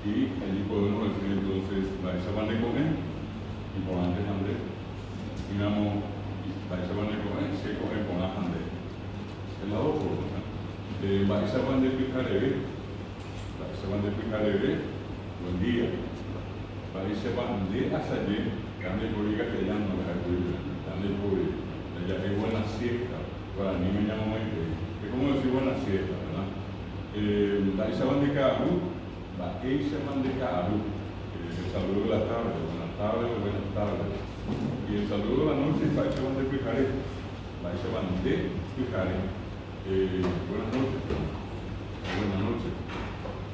y allí podemos decir entonces, Baisa van de coger, importante Andrés, digamos, Baisa van de coger, se coge con la Andrés. Es la otra cosa. Baisa van de Picarebe, buen día. Baisa van de Asalle, grande por el castellano, grande por ella es buena siesta, para mí me llama muy bien. Es como decir buena siesta, ¿verdad? Baisa van de Caru. El saludo de la tarde, buenas tardes. Y el saludo de la noche, Baisa van de Pijare. Buenas noches.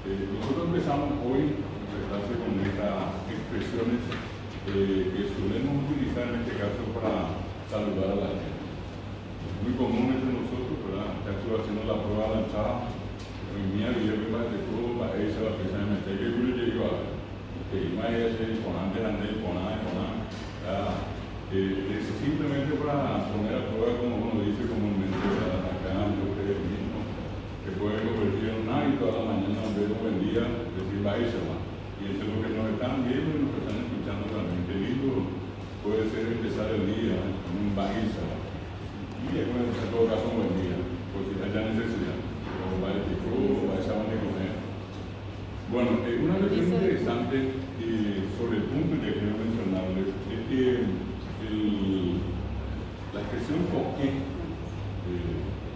Nosotros empezamos hoy a clase con estas expresiones que solemos utilizar en este caso para saludar a la gente. Muy común entre nosotros, ¿verdad? Ya estuve haciendo la prueba lanzada. En mi vida me parece que todo para esa la persona me dice que yo le digo a que más es con antes es simplemente para poner a prueba, como uno dice comúnmente, acá ustedes mismos, que pueden convertir en un hábito a la mañana en vez de un buen día, decir Baisa. Y eso es lo que nos están viendo y nos están escuchando también. Qué lindo puede ser empezar el día con un Baisa. Y después, en todo caso, un buen día, por si haya necesidad. Bueno, una lección interesante sobre el punto que quiero mencionarles es que la expresión coque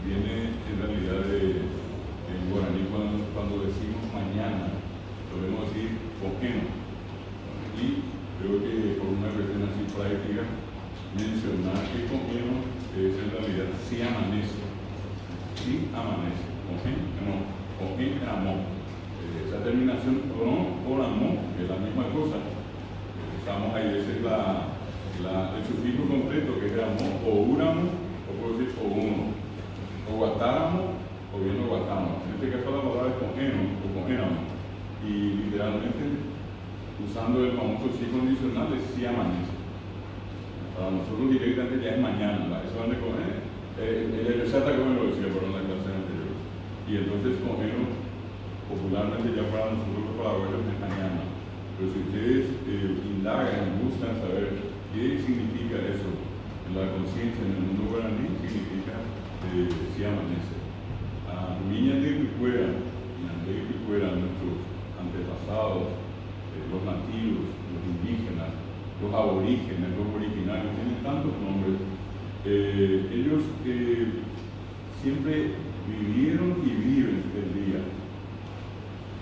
viene en realidad en guaraní cuando decimos mañana, podemos decir coqueno. Y creo que por una cuestión así práctica, mencionar que coqueno es en realidad si amanece. Cogen amor. Esa terminación por amor es la misma cosa. Estamos ahí, ese es el sufijo completo que es amor, o uramo, o puedo decir o uno, o guatáramo, o bien o guatáramo. En este caso la palabra es cogeno, o cogéramo. Y literalmente, usando el famoso sí condicional, es si amanece. Para nosotros directamente ya es mañana, eso van a coger. El Sata como lo decía por una clase anterior. Y entonces cogeno, popularmente ya para nosotros los paraguayos es mañana. Pero si ustedes indagan, buscan saber qué significa eso en la conciencia, en el mundo guaraní, significa si amanece. Niñas de Picuera, nuestros antepasados, los nativos, los indígenas, los aborígenes, los originarios, tienen tantos nombres. Ellos siempre vivieron y viven el día.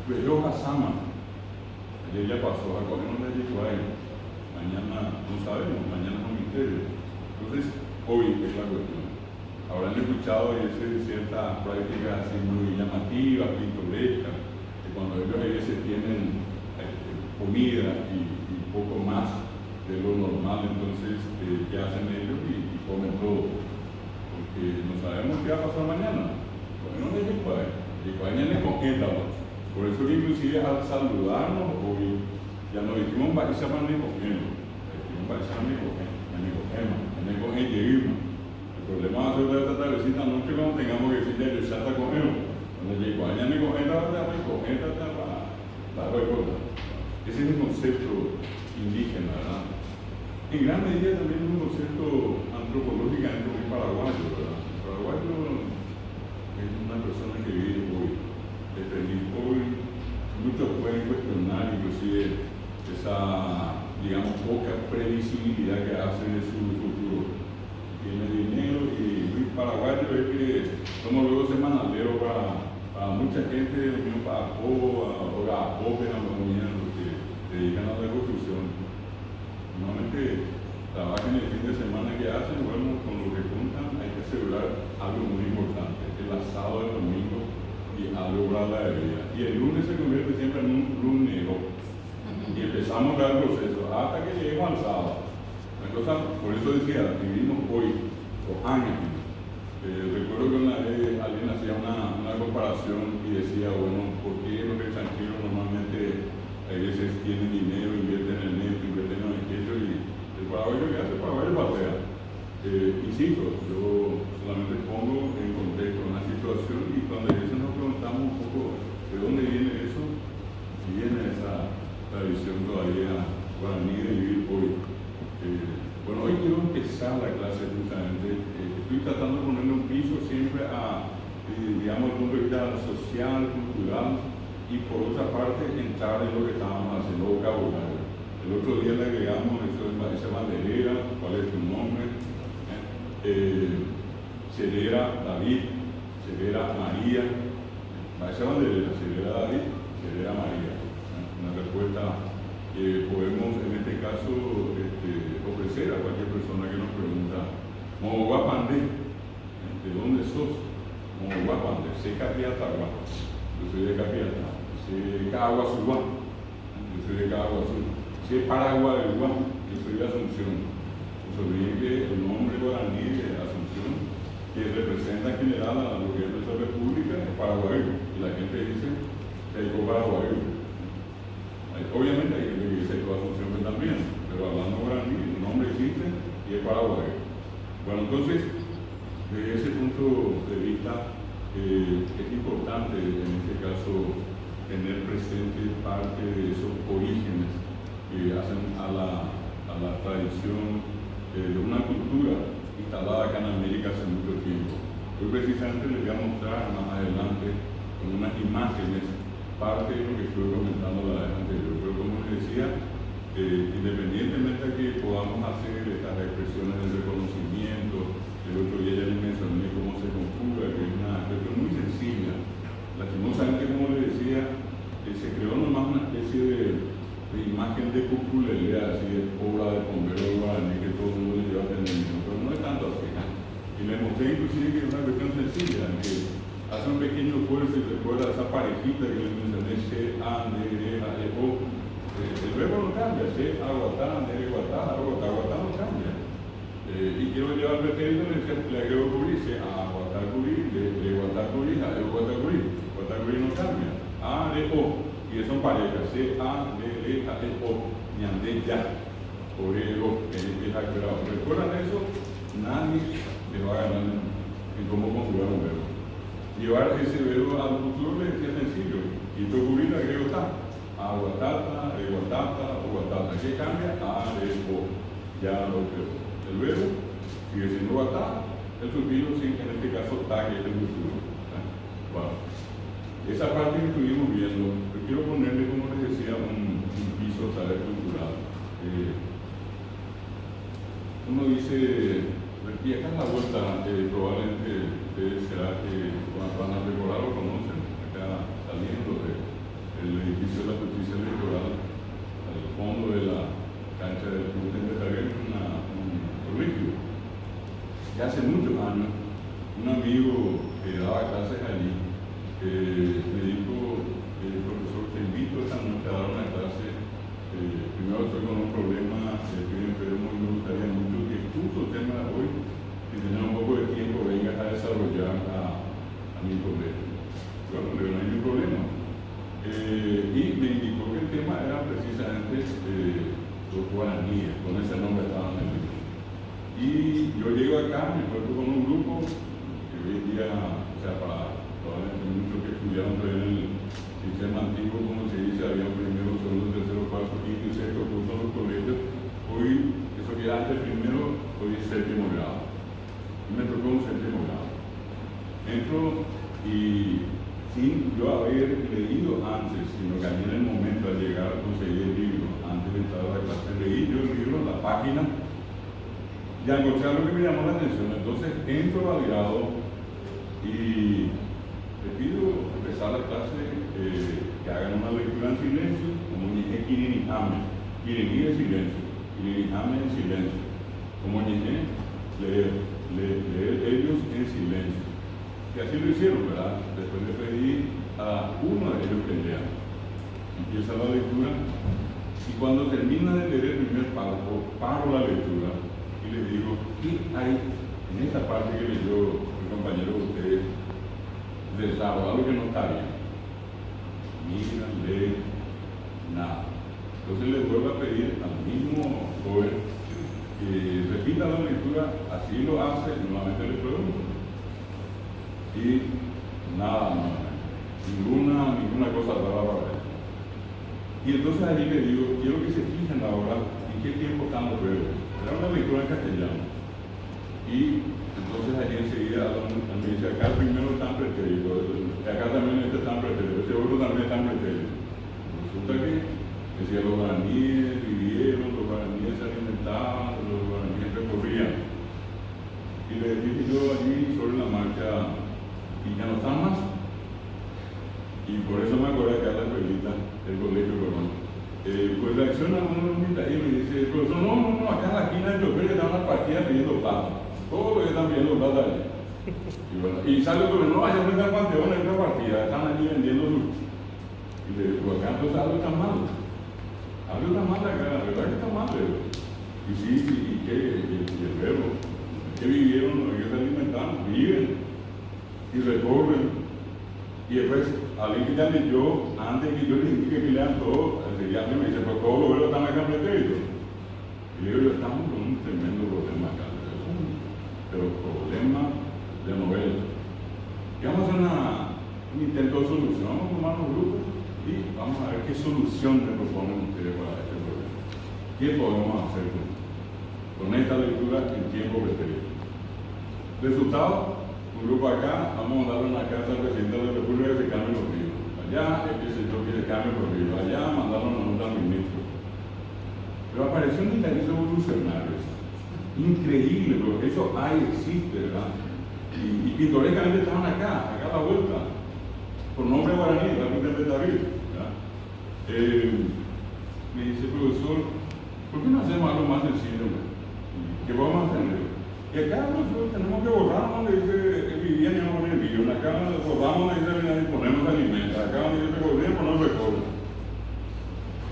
Pero Hasama, ayer ya pasó, a coger no le llegó a él. Mañana no sabemos, mañana es un misterio. Entonces, hoy es la cuestión. Habrán escuchado y ciertas prácticas así muy llamativas, pintorescas, que cuando ellos a veces tienen comida y poco más de lo normal, entonces, ¿qué hacen ellos? Y comen todo. Porque no sabemos qué va a pasar mañana. No le digo y mañana con él. Por eso que inclusive al saludarnos hoy ya nos dijimos Baisa van de cogiendo. El problema va a ser de esta tardecita noche cuando tengamos que decir ya está cogiendo. Cuando llegó mañana con él la cosa. Ese es un concepto indígena, ¿verdad? En gran medida también es un concepto antropológicamente muy paraguayo, ¿verdad? El paraguayo es una persona que vive hoy, es feliz hoy. Muchos pueden cuestionar inclusive esa, digamos, poca previsibilidad que hace de su futuro. Tiene dinero y muy paraguayo es que somos luego semanaleros para mucha gente, para Apope, a los que se dedican a la construcción. Normalmente trabajan el fin de semana que hacen, bueno, con lo que juntan hay que asegurar algo muy importante, el asado del domingo y algo para la bebida. Y el lunes se convierte siempre en un lunero. Y empezamos a dar el proceso hasta que lleguemos al sábado. Entonces, por eso decía, vivimos hoy, los años. Recuerdo que una vez alguien hacía una comparación y decía, bueno, ¿por qué los extranjeros normalmente a veces tienen dinero, invierten en el neto, invierten en el queso y el paraguayo que hace? El paraguayo patea. Insisto, yo solamente pongo en contexto una situación y cuando a veces nos preguntamos un poco de dónde viene eso, viene esa piso siempre a, digamos, el punto de vista social, cultural, y por otra parte entrar en lo que estábamos haciendo, vocabulario. El otro día le agregamos esa banderera, cuál es tu nombre, Celera David, Celera María, esa banderera, Celera David, Celera María. Una respuesta que podemos en este caso ofrecer a cualquier persona que nos pregunta, Moguapande, ¿de dónde sos? Moguapande, sé Capiatagua, yo soy de Capiatá, sé Caguazúa, yo soy de Caguazú, sé Paraguay, yo soy de Asunción. No se olviden que el nombre guaraní de Asunción, que representa en general a lo que es nuestra república, es paraguayo, y la gente dice que hay paraguayo. Obviamente hay gente que dice que Asunción también, pero hablando guaraní, el nombre existe y es paraguayo. Bueno, entonces, desde ese punto de vista, es importante en este caso tener presente parte de esos orígenes que hacen a la tradición de una cultura instalada acá en América hace mucho tiempo. Hoy precisamente les voy a mostrar más adelante con unas imágenes parte de lo que estuve comentando la vez anterior, pero como les decía, independientemente de que podamos hacer estas expresiones de reconocimiento, el otro día ya les mencioné cómo se conjuga, que es una expresión muy sencilla. Lastimosamente, como les decía, se creó nomás una especie de imagen de cuculelea, así de obra de bombero guaraní que todo el mundo le lleva a tener, pero no es tanto así. Y les mostré inclusive que es una cuestión sencilla, que hace un pequeño esfuerzo y recuerda esa parejita que les mencioné, se, a, ne, re, a, e, o. El verbo no cambia, se, aguatá, ne, guatá, aguatá, aguatá no cambia. Y quiero llevar al pretérito, le agrego curí, se, a, aguatá, curí, le, guatá, curí, a, e, guatá, curí no cambia. A, re, o. Y son parejas, se, a, ne, re, a, e, o. Ñandé, ya. Por ego, que es aclarado. ¿Recuerdan eso? Nadie le va a ganar en cómo conjugar un verbo. Llevar ese verbo al futuro le decía sencillo. Y tu cubrir le agrego está. Aguatata, reguatata, aguatata. ¿Qué cambia? A, re, o. Ya lo creo. El verbo sigue siendo guatá. El sufijo sí, en este caso ta, que es el futuro. Bueno. Esa parte que estuvimos viendo, yo quiero ponerle, como les decía, un piso saber cultural. Uno dice, y acá en la vuelta, probablemente ustedes será que van a recordar o conocen, acá saliendo del edificio de la justicia electoral, al fondo de la cancha del Club de Targuén, un colegio. Y hace muchos años, un amigo que daba clases allí, me dijo, profesor, te invito esta noche a dar una clase. Primero estoy con un problema, estoy enfermo y me gustaría mucho que justo el tema de hoy, si tenés un poco de tiempo, vengas a desarrollar a mi colegio. Bueno, pero no hay ningún problema. Y me indicó que el tema era precisamente los guaraníes, con ese nombre estaban en el libro. Y yo llego acá, me encuentro con un grupo que hoy en día, o sea, para probablemente muchos que estudiaron todavía en el sistema antiguo, como se dice, había primero, segundo, tercero, cuarto, quinto y sexto curso en los colegios. Hoy, eso que antes primero, hoy es séptimo grado. Y me tocó un séptimo grado. Entro y sin yo haber leído antes, sino que a mí en el momento al llegar a conseguir el libro, antes de entrar a la clase, leí yo el libro, la página, y al encontrar lo que me llamó la atención. Entonces entro al grado y le pido empezar la clase que hagan una lectura en silencio, como dije, Kirinihame, Kiriní en silencio, Kirinihame en silencio, como dije, leer ellos en silencio. Y así lo hicieron, ¿verdad? Después le pedí a uno de ellos que lea. Empieza la lectura y cuando termina de leer el primer párrafo, paro la lectura y les digo, ¿qué hay en esta parte que leyó el compañero de ustedes de raro, algo que no está bien? Mira, lee, nada. Entonces les vuelvo a pedir al mismo joven que repita la lectura, así lo hace, nuevamente le pregunto. Y nada, ninguna cosa rara para él. Y entonces allí le digo, quiero que se fijen ahora en qué tiempo están los verbos. Era una lectura en castellano. Y entonces entonces allí enseguida me dice, acá primero están pretéritos, acá también están pretéritos, ese otro también están pretéritos. Resulta que decía, los guaraníes vivieron, los guaraníes se alimentaban, los guaraníes recorrían. Y le dije yo allí sobre la marcha, y ya no están más. Y por eso me acuerdo acá la escuelita del colegio Colón. Pues reacciona uno de los militares y me dice, profesor, no, acá en la esquina del chofer están las partidas pidiendo plata. Todos los que están pidiendo plata allá. Y bueno, y sale otro, no, allá frente al Panteón hay otra partida, están allí vendiendo su. Y le digo, acá entonces algo está mal. Algo está mal acá, la verdad que está mal. Y sí, y que el verbo, que vivieron, que se alimentaron, viven y recorren. Y después, alguien que ya leyó, antes que yo les indique que lean todo, ya me dice, pues todos los verbos están acá pretéritos. Y le digo, yo estamos con un tremendo problema acá, pero problema de novela. Y vamos a hacer un intento de solución, vamos a formar un grupo y vamos a ver qué solución le proponen ustedes para este problema. ¿Qué podemos hacer con esta lectura en tiempo pretérito? Resultado, un grupo acá, vamos a darle una carta al presidente de la República que se cambie los ríos. Allá, que se cambie los ríos. Allá, mandaron una nota al ministro. Pero apareció un interés revolucionario. Increíble, porque eso existe, ¿verdad? Y pintorescamente estaban acá a la vuelta, por nombre guaraní, la Virgen de David, ¿verdad? Me dice, profesor, ¿por qué no hacemos algo más sencillo? ¿Qué vamos a hacer? Y acá nosotros tenemos que borrar donde dice que vivían y no poner vivo, acá borramos donde dice que ponemos alimentos, acá donde dice que recorrían, ponemos recorren.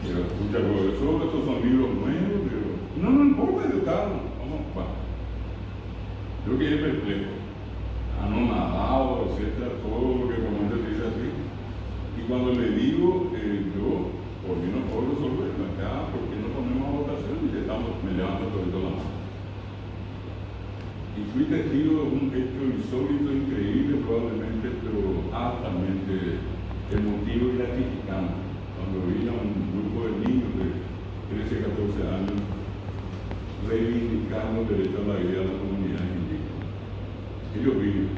Y yo, escucha, profesor, estos son libros nuevos, pero no importa, yo estaba. Yo quedé perplejo, anonadado, etcétera, todo lo que comenta se dice así. Y cuando le digo, yo, por mí no puedo resolverlo acá, ¿por qué no ponemos a votación? Y me levanto todo la mano. Y fui testigo de un hecho insólito, increíble probablemente, pero altamente emotivo y gratificante. Cuando vi a un grupo de niños de 13, 14 años reivindicando el derecho a la vida de la comunidad indígena. Ellos viven,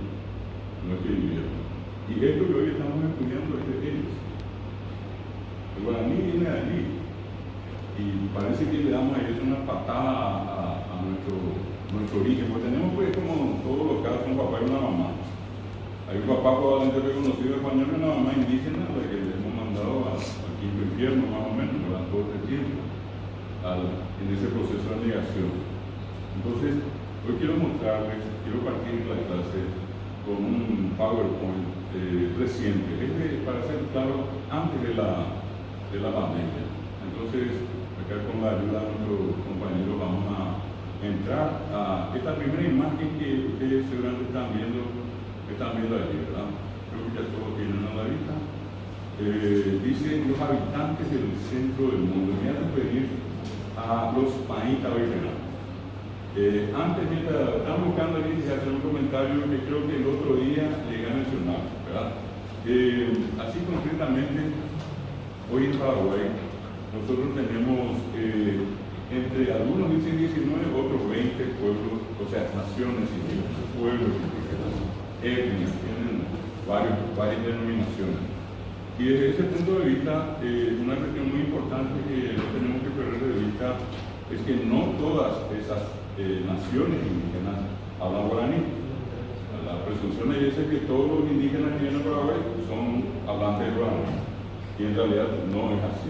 no es que vivieron. Y esto que hoy estamos estudiando es de ellos. El guaraní viene de allí. Y parece que le damos a ellos una patada a nuestro origen, porque tenemos pues como todos los casos un papá y una mamá. Hay un papá probablemente reconocido español y una mamá indígena, la que le hemos mandado al quinto infierno más o menos, durante todo este tiempo. En ese proceso de negación. Entonces, hoy quiero mostrarles, quiero partir la clase con un PowerPoint reciente, para ser claro, antes de la pandemia. Entonces, acá con la ayuda de nuestros compañeros vamos a entrar a esta primera imagen que ustedes seguramente están viendo allí, ¿verdad? Creo que ya todos tienen a la vista. Dice los habitantes del centro del mundo. Me voy a referir a los países originales. Antes, mientras están buscando aquí, hacer un comentario que creo que el otro día llegué a mencionar, ¿verdad? Así concretamente, hoy en Paraguay, nosotros tenemos, entre algunos dicen 19, otros 20 pueblos, o sea, naciones indígenas, pueblos indígenas, etnias, tienen varias denominaciones. Y desde ese punto de vista, una cuestión muy importante que no tenemos que perder de vista es que no todas esas naciones indígenas hablan guaraní. La presunción es que todos los indígenas que vienen a Paraguay son hablantes de guaraní. Y en realidad no es así.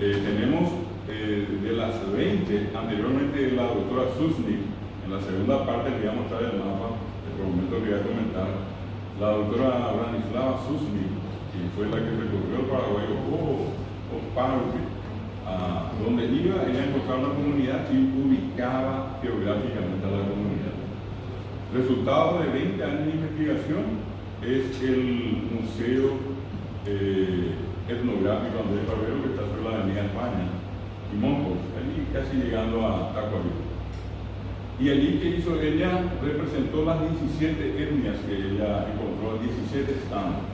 Tenemos de las 20, anteriormente la doctora Susnik, en la segunda parte le voy a mostrar el mapa, por el momento que voy a comentar, la doctora Branislava Susnik, que fue la que recorrió el Paraguay o Paraguay, donde iba, ella encontraba una comunidad y ubicaba geográficamente a la comunidad. Resultado de 20 años de investigación es el Museo Etnográfico Andrés Barbero, que está sobre la avenida España y Moncos, allí casi llegando a Tacuarembó. Y allí que hizo ella, representó las 17 etnias que ella encontró, 17 stands.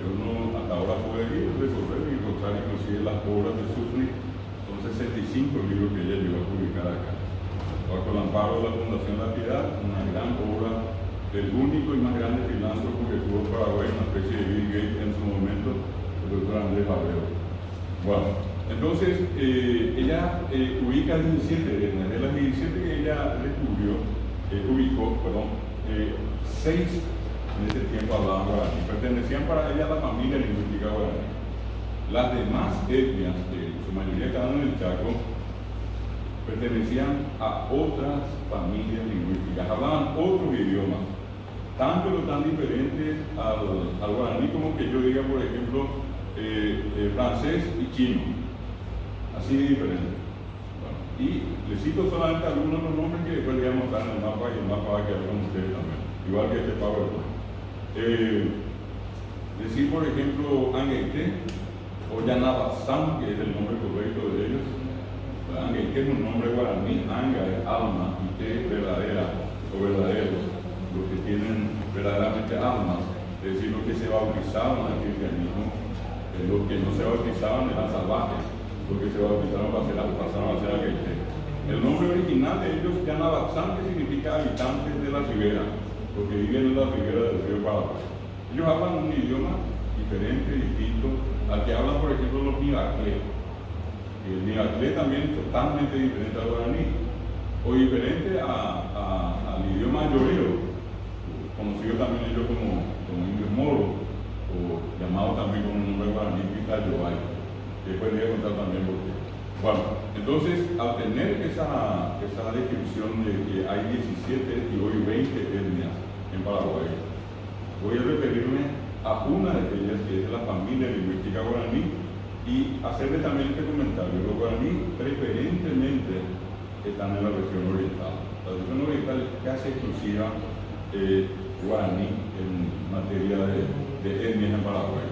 Uno hasta ahora puede ir, recorrer y encontrar inclusive las obras de Susnik, son 65 libros que ella llegó a publicar acá. bajo el amparo de la Fundación La Piedad, una gran obra del único y más grande filántropo que tuvo Paraguay, una especie de Bill Gates en su momento, el doctor Andrés Abreu. Bueno, entonces ella ubica 17 etnias. De las 17 que ella ubicó, 6 en ese tiempo hablaban guaraní, pertenecían para ella a la familia lingüística guaraní. Las demás etnias, su mayoría estaban en el Chaco, pertenecían a otras familias lingüísticas, hablaban otros idiomas, tan pero tan diferentes al guaraní como que yo diga, por ejemplo, francés y chino, así de diferentes. Bueno, y les cito solamente algunos de los nombres que después les voy a mostrar en el mapa, y el mapa va a quedar con ustedes también, igual que este PowerPoint. Decir, por ejemplo, Angueité o Yanabazán, que es el nombre correcto de ellos. Angueité es un nombre guaraní, Anga es alma y Té verdadera o verdaderos, los que tienen verdaderamente almas, es decir, los que se bautizaron al cristianismo. Los que no se bautizaban eran salvajes, los que se bautizaron pasaron a ser Angueité. El nombre original de ellos, Yanabazán, que significa habitantes de la ribera, los que viven en la ribera del río Paraguay. Ellos hablan un idioma diferente, distinto al que hablan, por ejemplo, los Nivaclé. El Nivaclé también es totalmente diferente al guaraní, o diferente al idioma yoreo, conocido también ellos como indios moros, o llamado también con un nombre guaraní, Pitayobay, que después les voy a contar también por qué. Bueno, entonces, al tener esa descripción de que hay 17 y hoy 20 etnias en Paraguay, voy a referirme a una de ellas, que es de la familia lingüística guaraní, y hacerle también este comentario. Los guaraní preferentemente están en la región oriental. La región oriental es casi exclusiva guaraní en materia de etnias en Paraguay.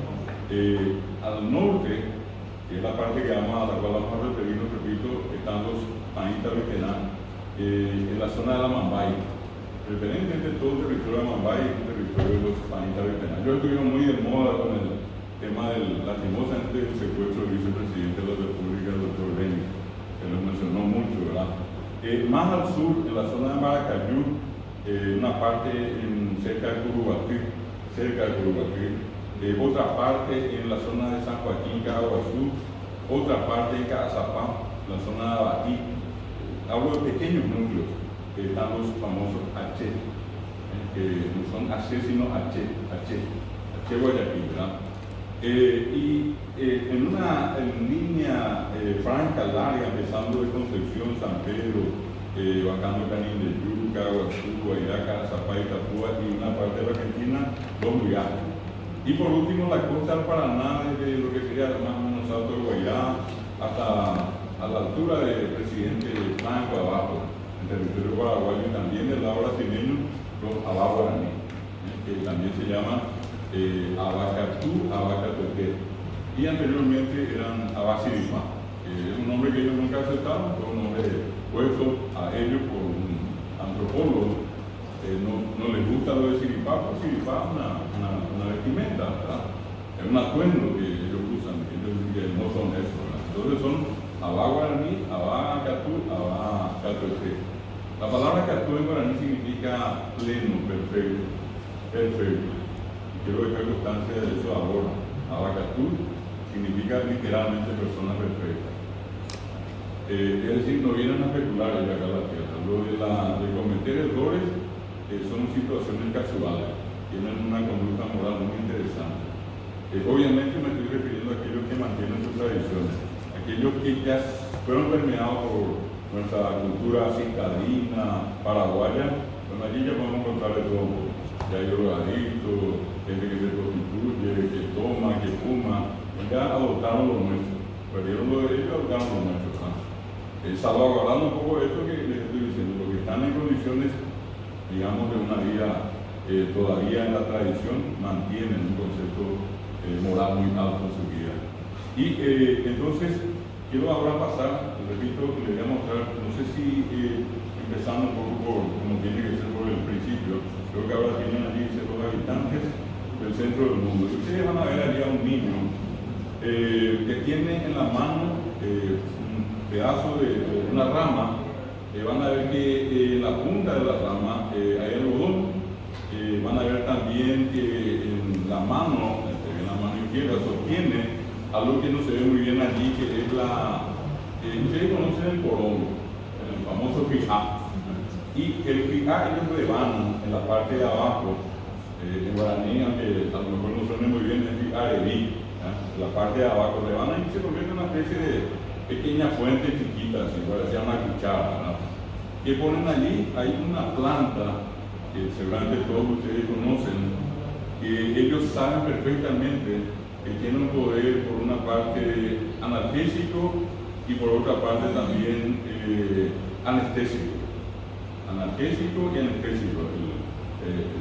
Al norte, que es la parte que a la cual vamos a referirnos, repito, están los Painta Veterán, en la zona de la Mambay. Preferentemente todo el territorio de Mambay es un territorio de los Painta Veterán. Yo estuvieron muy de moda con el tema del lastimosamente el secuestro del vicepresidente de la República, el doctor Beni, que lo mencionó mucho, ¿verdad? Más al sur, en la zona de Maracayú, una parte cerca de Curubatí, otra parte en la zona de San Joaquín, Cajaguazú, otra parte en Cazapá, la zona de Abatí. Hablo de pequeños núcleos, que están los famosos H, que no son H sino H Guayaquil, ¿verdad? Y en una línea franca, larga, empezando de Concepción, San Pedro, bajando Canín de Yuca, Guazú, Guairaca, Zapá, Itapúa y una parte de la Argentina, los viajes. Y por último, la costa del Paraná, desde lo que sería más o menos Alto de Guairá hasta a la altura del Presidente Blanco abajo, en territorio paraguayo, y también del lado brasileño, los abaguaraní, que también se llama Abacatú, Abacatoté, y anteriormente eran Abasiripá. Es un nombre que ellos nunca aceptaron, fue un nombre puesto a ellos por un antropólogo. No les gusta lo de Siripá, porque Siripá es una vestimenta, ¿verdad? Es un atuendo que ellos usan, que ellos dicen que no son eso, ¿verdad? Entonces son Abaguaraní, Abacatú, Abacatoté. La palabra Catú en guaraní significa pleno, perfecto. Quiero dejar constancia de eso ahora. Abacatú significa literalmente persona perfecta. Es decir, no vienen a especular allá acá a la tierra. Lo de cometer errores son situaciones casuales, tienen una conducta moral muy interesante. Obviamente me estoy refiriendo a aquellos que mantienen sus tradiciones, aquellos que ya fueron permeados por nuestra cultura citadina, paraguaya. Bueno, allí ya podemos encontrar de todo. Ya hay drogadictos, gente que se prostituye, que toma, que fuma. Ya adoptaron lo nuestro, perdieron lo de ellos, adoptaron lo nuestro. Salvaguardando un poco esto que les estoy diciendo, porque están en condiciones, digamos, de una vida todavía en la tradición, mantienen un concepto moral muy alto en su vida. Y entonces, quiero ahora pasar, repito, les voy a mostrar, no sé si empezando un poco por, como tiene que ser por el principio, creo que ahora tienen allí los habitantes del centro del mundo. Y ustedes van a ver allí a un niño que tiene en la mano un pedazo de una rama van a ver que en la punta de la rama hay algodón. Van a ver también que en la mano izquierda sostiene algo que no se ve muy bien allí, que es ustedes conocen el porongo, el famoso fijá. Y el fijá ellos rebanan en la parte de abajo, en guaraní, aunque a lo mejor no suene muy bien, es areví, la parte de abajo rebanan y se convierte en una especie de pequeña fuente chiquita, así parecía una cuchara, ¿verdad? Que ponen allí, hay una planta que seguramente todos ustedes conocen, que ellos saben perfectamente que tiene un poder por una parte analgésico y por otra parte también anestésico. Analgésico y anestésico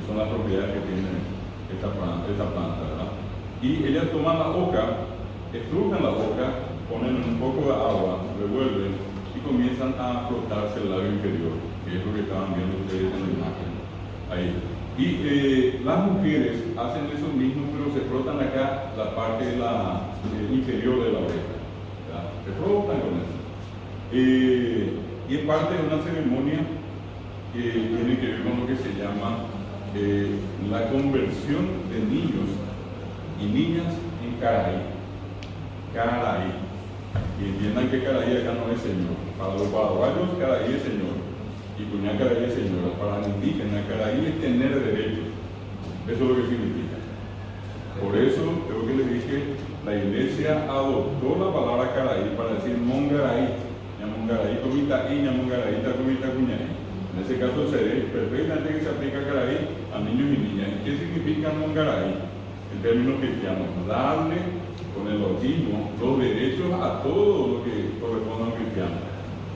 son las propiedades que tiene esta planta, ¿verdad? Y ellas toman la hoja, estrujan la hoja, ponen un poco de agua, revuelven y comienzan a frotarse el labio inferior, que es lo que estaban viendo ustedes en la imagen. Ahí. Y las mujeres hacen eso mismo, pero se frotan acá la parte de inferior de la oreja, ¿verdad? Se frotan con eso. Y es parte de una ceremonia que tiene que ver con lo que se llama la conversión de niños y niñas en caraí. Caraí. Y entiendan que caraí acá no es señor. Para los paraguayos, caraí es señor. Y cuñá caraí es señora. Para el indígena, caraí es tener derechos. Eso es lo que significa. Por eso, creo que les dije, la iglesia adoptó la palabra caraí para decir mongaraí. Ñamongaraí comita y ñamongaraíta comita cuñaí. En ese caso se ve perfectamente que se aplica caraí a niños y niñas. ¿Qué significa mongaraí? En términos cristianos, darle con el bautismo los derechos a todo lo que corresponde a un cristiano.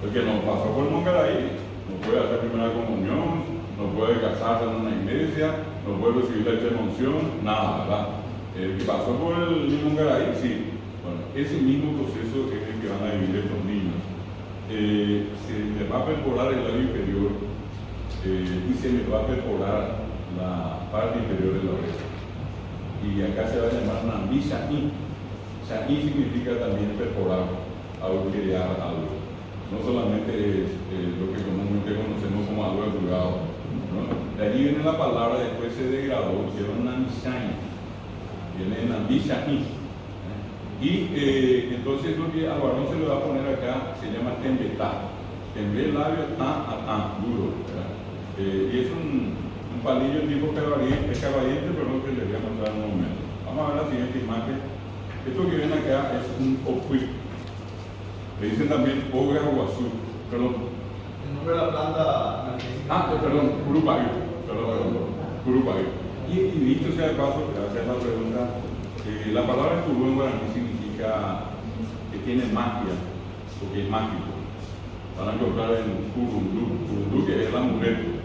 El que no pasó por mongaraí no puede hacer primera comunión, no puede casarse en una iglesia, no puede recibir la unción, nada, ¿verdad? El que pasó por el mongaraí, sí. Bueno, ese mismo proceso es el que van a vivir estos niños. Se les va a perforar el labio inferior y se les va a perforar la parte inferior de la oreja. Y acá se va a llamar Nambí Shaí. Shaí significa también perforar, agujerear algo. No solamente es lo que comúnmente conocemos como algo arrugado, ¿no? De allí viene la palabra, después se degradó, hicieron Nambí Shaí. Viene Nambí Shaí. Y entonces lo que al varón se le va a poner acá se llama tembetá. Tembe el labio tan a tan, duro, ¿verdad? Y es un palillo tipo caballete, pero que les voy a mostrar en un momento. Vamos a ver la siguiente imagen. Esto que ven acá es un ocuí. Le dicen también ogra guazú. Perdón. El nombre de la planta. Perdón, curupayo. Curupayo. Y dicho sea de paso, gracias a la pregunta, la palabra curú en guaraní significa que tiene magia, o que es mágico. Van a encontrar en curundú, que es el amuleto.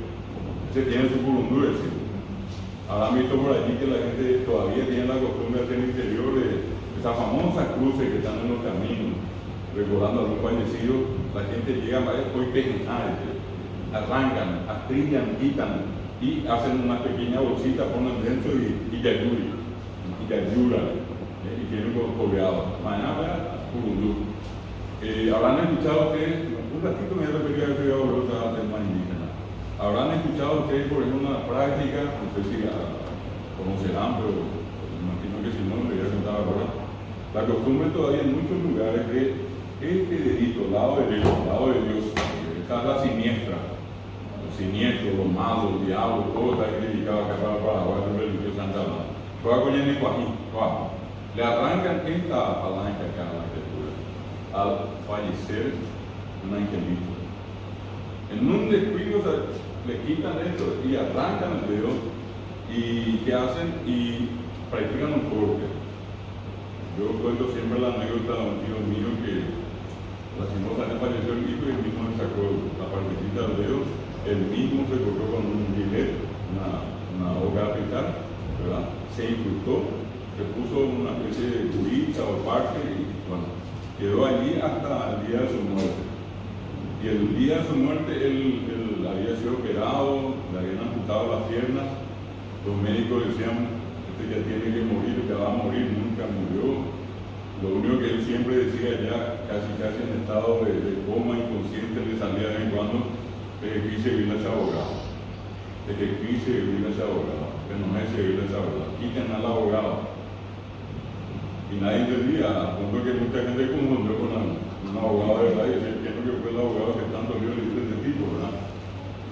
Ese tiene su curundú, ese. Habrán visto por allí que la gente todavía tiene la costumbre de hacer el interior de esas famosas cruces que están en los caminos, recordando a algún fallecido. La gente llega a hoy arrancan, astrillan, quitan y hacen una pequeña bolsita, ponen dentro y yayura, y tienen colgados. Mañana, curundú. Habrán escuchado ustedes, un ratito me he referido a este tema indígena. Habrán escuchado ustedes, por ejemplo, una práctica, no sé si conocerán, pero imagino que si no, me voy a contar ahora. La costumbre todavía en muchos lugares de este dedito, lado derecho, lado de Dios, está la siniestra, los siniestros, los malos, el diablo, todo está dedicado acá para Paraguay, el religioso Santa Blanca. Le arrancan esta palanca acá a la escritura al fallecer un angelito. En un descuido le quitan esto y arrancan el dedo y ¿qué hacen? Y practican un corte. Yo cuento siempre la anécdota de un tío mío que lastimosamente falleció el hijo y él mismo le sacó la partecita del dedo, él mismo se cortó con un gilet, una hoja de picar, ¿verdad? Se incrustó, se puso una especie de curita o parche y bueno, quedó allí hasta el día de su muerte. Y el día de su muerte él había sido operado, le habían amputado las piernas, los médicos decían, este ya tiene que morir, ya va a morir, nunca murió. Lo único que él siempre decía ya, casi en estado de coma inconsciente, le salía de vez en cuando, que quise vivir a ese abogado, que quise vivir a ese abogado, que no me hice vivir a ese abogado, quiten al abogado. Y nadie entendía, a punto que mucha gente confundió con un abogado de verdad y decía, ¿quién no que fue el abogado que tanto lío le hizo ese tipo, verdad?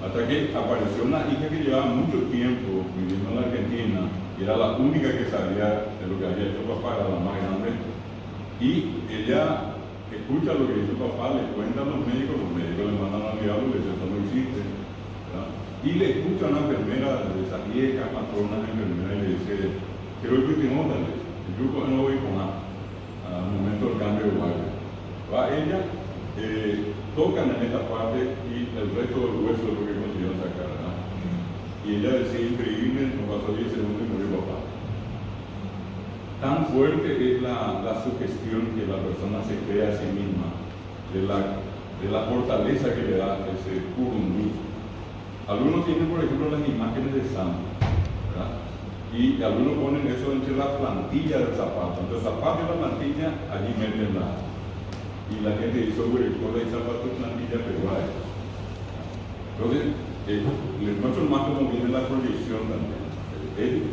Hasta que apareció una hija que llevaba mucho tiempo viviendo en la Argentina y era la única que sabía de lo que había hecho papá, era la más grande. Y ella escucha lo que dice el papá, le cuentan los médicos le mandan al diablo y le dicen, eso no existe, ¿verdad? Y le escucha a una enfermera de esa vieja matrona enfermera y le dice, quiero ir con Timóteo, yo no voy con nada, al momento del cambio de guardia. Va ella, tocan en esta parte y el resto del hueso es lo que consiguieron sacar, ¿verdad? Y ella decía, increíble, nos pasó 10 segundos y murió papá. Tan fuerte es la sugestión que la persona se crea a sí misma, de la fortaleza que le da ese curundú. Algunos tienen, por ejemplo, las imágenes de santos, ¿verdad? Y algunos ponen eso entre la plantilla del zapato. Entre el zapato y la plantilla, allí meten y la gente dice, güey, cola y zapato plantilla, pero a eso. Entonces, les muestro más cómo viene la proyección también.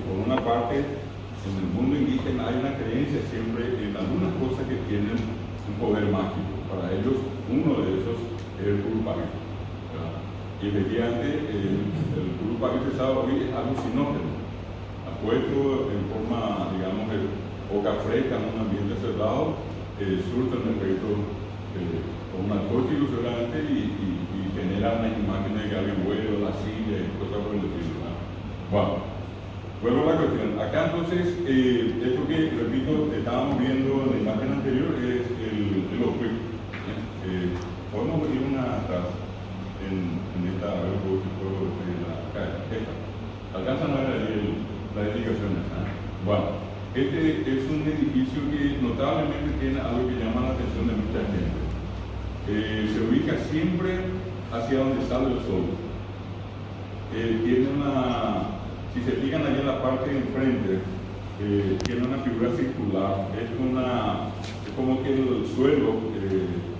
Por una parte, en el mundo indígena hay una creencia siempre en algunas cosas que tienen un poder mágico. Para ellos, uno de esos es el Curupagui. Y efectivamente, el Curupagui se sabe hoy es alucinógeno. Apuesto en forma, digamos, de boca fresca en un ambiente cerrado, surte un efecto con narcóticos seguramente y genera una imagen de que alguien vuelve a la silla y cosas por el estilo, ¿no? Bueno, vuelvo a la cuestión. Acá entonces, esto que, repito, estábamos viendo en la imagen anterior es el opuesto. Podemos ir una atrás en esta, a ver, esta. Alcanzan a ver ahí las indicaciones. Bueno, este es un edificio que notablemente tiene algo que llama la atención de mucha gente. Se ubica siempre hacia donde sale el sol. Tiene una, si se fijan ahí en la parte de enfrente, tiene una figura circular. Es como que el suelo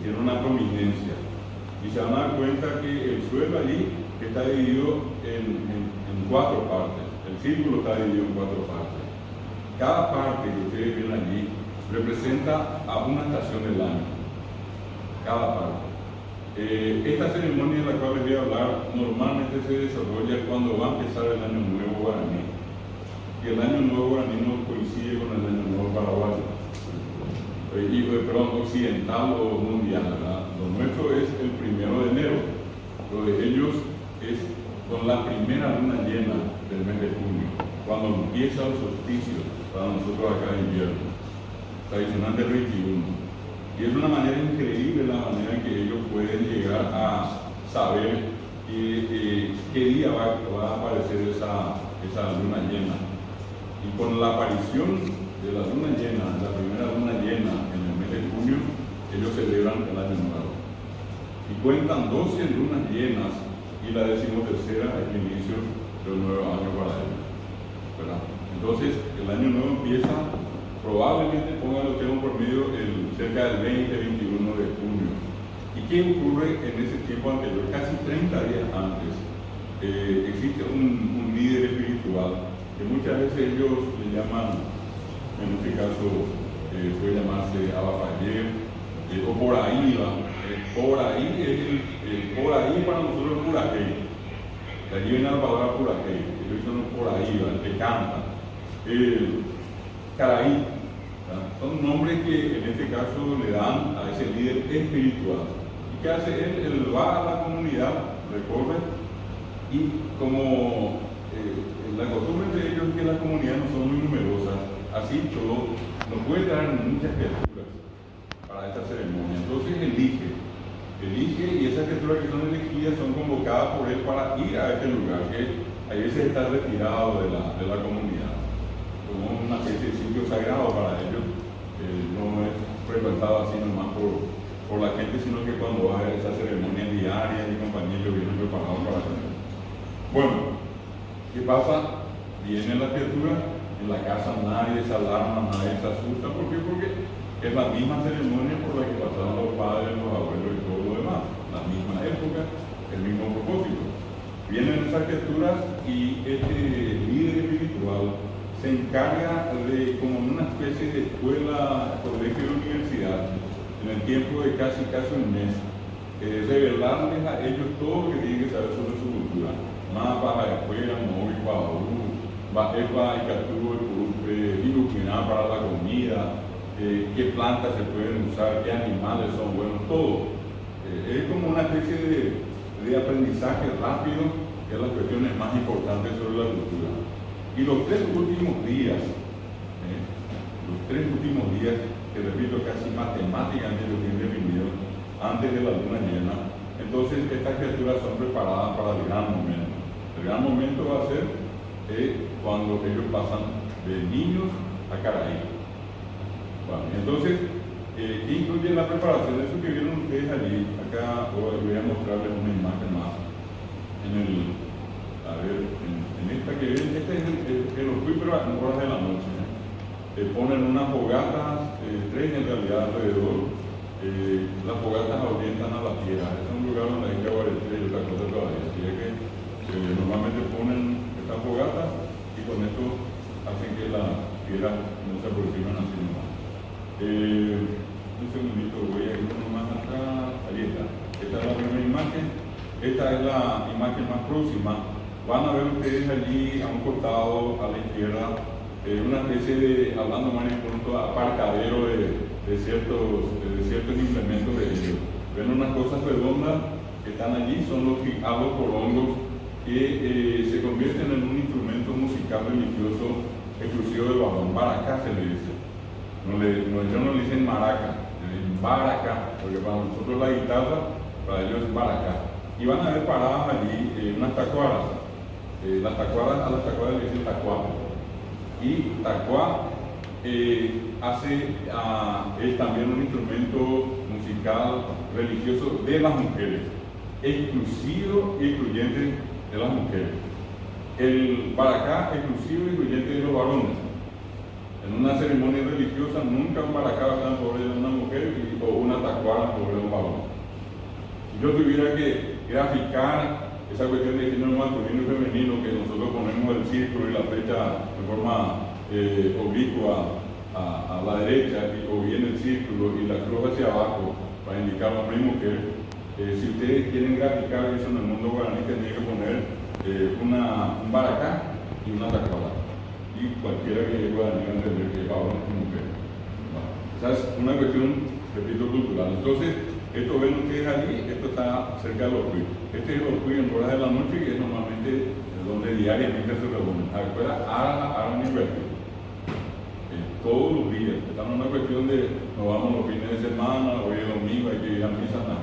tiene una prominencia. Y se van a dar cuenta que el suelo allí está dividido en 4 partes. El círculo está dividido en 4 partes. Cada parte que ustedes ven allí representa a una estación del año. Cada parte. Esta ceremonia de la cual les voy a hablar normalmente se desarrolla cuando va a empezar el Año Nuevo Guaraní. Y el Año Nuevo Guaraní no coincide con el Año Nuevo Paraguayo. Perdón, occidental o mundial, ¿verdad? Lo nuestro es el 1 de enero. Lo de ellos es con la primera luna llena del mes de junio, cuando empieza el solsticio para nosotros acá en invierno, tradicional del 21. Y es una manera increíble la manera en que ellos pueden llegar a saber qué día va a aparecer esa luna llena. Y con la aparición de la luna llena, la primera luna llena en el mes de junio, ellos celebran el Año Nuevo. Y cuentan 12 lunas llenas y la 13ª es el inicio del nuevo año para ellos, ¿verdad? Entonces, el año nuevo empieza, probablemente pónganlo por medio cerca del 20-21 de junio. ¿Y qué ocurre en ese tiempo anterior? Casi 30 días antes, existe un líder espiritual que muchas veces ellos le llaman, en este caso puede llamarse Abba Fayé, o por ahí va. Por ahí para nosotros es Purajey. De allí viene la palabra Purajey. Ellos son por ahí va, el que canta. Caraí. Son nombres que en este caso le dan a ese líder espiritual. ¿Y qué hace él? Él va a la comunidad, recorre, y como la costumbre de ellos es que las comunidades no son muy numerosas, así todo, no puede traer muchas criaturas para esta ceremonia. Entonces elige, y esas criaturas que son elegidas son convocadas por él para ir a este lugar, que a veces está retirado de la comunidad, como una especie de sitio sagrado para ellos, no es frecuentado así nomás por la gente, sino que cuando va a esa ceremonia diaria y compañía, ellos vienen preparados para hacer. Bueno, ¿qué pasa? Viene la criatura, en la casa nadie se alarma, nadie se asusta. ¿Por qué? Porque Es la misma ceremonia por la que pasaron los padres, los abuelos y todo lo demás. La misma época, el mismo propósito. Vienen esas criaturas y este líder espiritual se encarga de, como en una especie de escuela, colegio de universidad, en el tiempo de casi un mes, revelarles a ellos todo lo que tienen que saber sobre su cultura. Mapas, escuelas, móvil, Bajepa y Catúo, iluminar para la comida, qué plantas se pueden usar, qué animales son buenos, todo. Es como una especie de aprendizaje rápido, que es las cuestiones más importantes sobre la cultura. Y los tres últimos días, que repito, casi matemáticamente lo tienen definido, antes de la luna llena, entonces estas criaturas son preparadas para el gran momento. El gran momento va a ser cuando ellos pasan de niños a caraíbas. Bueno, entonces, ¿qué incluye la preparación? Eso que vieron ustedes allí, acá voy a mostrarles una imagen más. En esta que ven, este es el Orcuy, pero en horas de la noche. Ponen unas fogatas, tres en realidad alrededor. Las fogatas orientan a la tierra. Es un lugar donde hay que guarecer y otra cosa todavía. Así es que normalmente ponen estas fogatas y con esto hacen que la tierra no se aproxime así nomás. Un segundito, voy a ir uno más acá. Ahí está. Esta es la primera imagen. Esta es la imagen más próxima. Van a ver ustedes allí a un costado, a la izquierda, una especie de, hablando más en pronto, aparcadero de ciertos implementos de ellos. Ven unas cosas redondas que están allí, son los corongos, que se convierten en un instrumento musical religioso exclusivo del Barón. Baracá se le dice. Ellos no le dicen maraca, le dicen baraca, porque para nosotros la guitarra, para ellos es baracá. Y van a ver paradas allí unas tacuaras. A las tacuaras le dicen tacuá. Y tacuá es también un instrumento musical religioso de las mujeres, exclusivo y excluyente de las mujeres. El baracá exclusivo y excluyente de los varones. En una ceremonia religiosa nunca un baracá va a estar sobre una mujer o una tacuara sobre un varón. Si yo tuviera que graficar esa cuestión de género masculino y femenino, que nosotros ponemos el círculo y la flecha de forma oblicua a la derecha, o bien el círculo y la cruz hacia abajo para indicar hombre y mujer, si ustedes quieren graficar eso en el mundo guaraní, tendrían que poner un baracá y una tacuara, y cualquiera que pueda entender que es varón y mujer. Bueno, esa es una cuestión, repito, cultural. Entonces, esto ven ustedes allí, esto está cerca del Orcuy. Este es el Orcuy en horas de la noche y es normalmente donde diariamente se reúnen. Afuera, Ara University. Todos los días. Estamos en una cuestión de nos vamos los fines de semana, hoy es domingo, hay que ir a misa a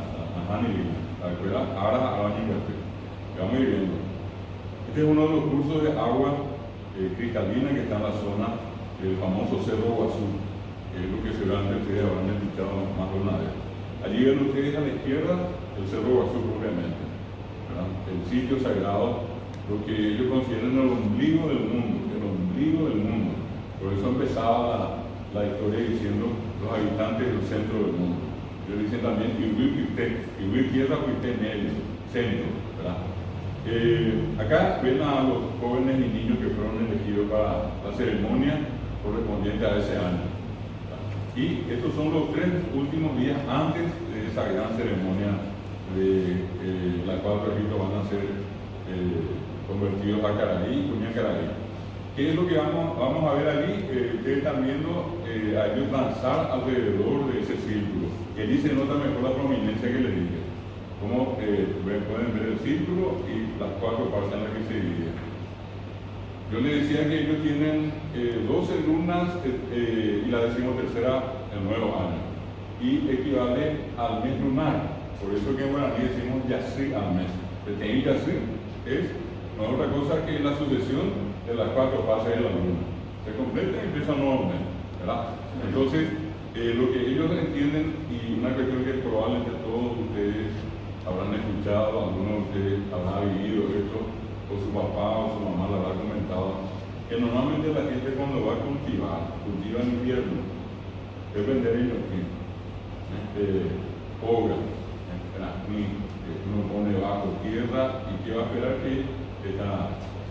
Hanilina. Afuera, Ara University. Vamos a ir viendo. Este es uno de los cursos de agua cristalina que está en la zona del famoso Cerro Guazú, que es lo que seguramente ustedes habrán escuchado más de una vez. Allí ven ustedes a la izquierda el Cerro Guazú propiamente, ¿verdad? El sitio sagrado, lo que ellos consideran el ombligo del mundo, Por eso empezaba la historia diciendo los habitantes del centro del mundo. Ellos dicen también Iwi tierra, Quité medio, centro, ¿verdad? Acá ven a los jóvenes y niños que fueron elegidos para la ceremonia correspondiente a ese año. Y estos son los 3 últimos días antes de esa gran ceremonia de la cual, repito, van a ser convertidos a Caraí y Cuñacaraí. ¿Qué es lo que vamos a ver allí? Ustedes están viendo a ellos danzar alrededor de ese círculo. Y allí se nota mejor la prominencia que les dije. Como pueden ver el círculo y las 4 partes en las que se dividen. Yo les decía que ellos tienen 12 lunas y la 13ª el nuevo año, y equivale al mes lunar. Por eso que en guaraní decimos Yasri al mes. El Tein Yasri no es otra cosa que la sucesión de las 4 fases de la luna. Se completa y empieza un nuevo mes, ¿verdad? Entonces, lo que ellos entienden, y una cuestión que probablemente todos ustedes habrán escuchado, algunos de ustedes habrán vivido esto, o su papá o su mamá le habrá comentado, que normalmente la gente cuando va a cultiva en invierno, es vender inoquín, obra, que uno pone bajo tierra y que va a esperar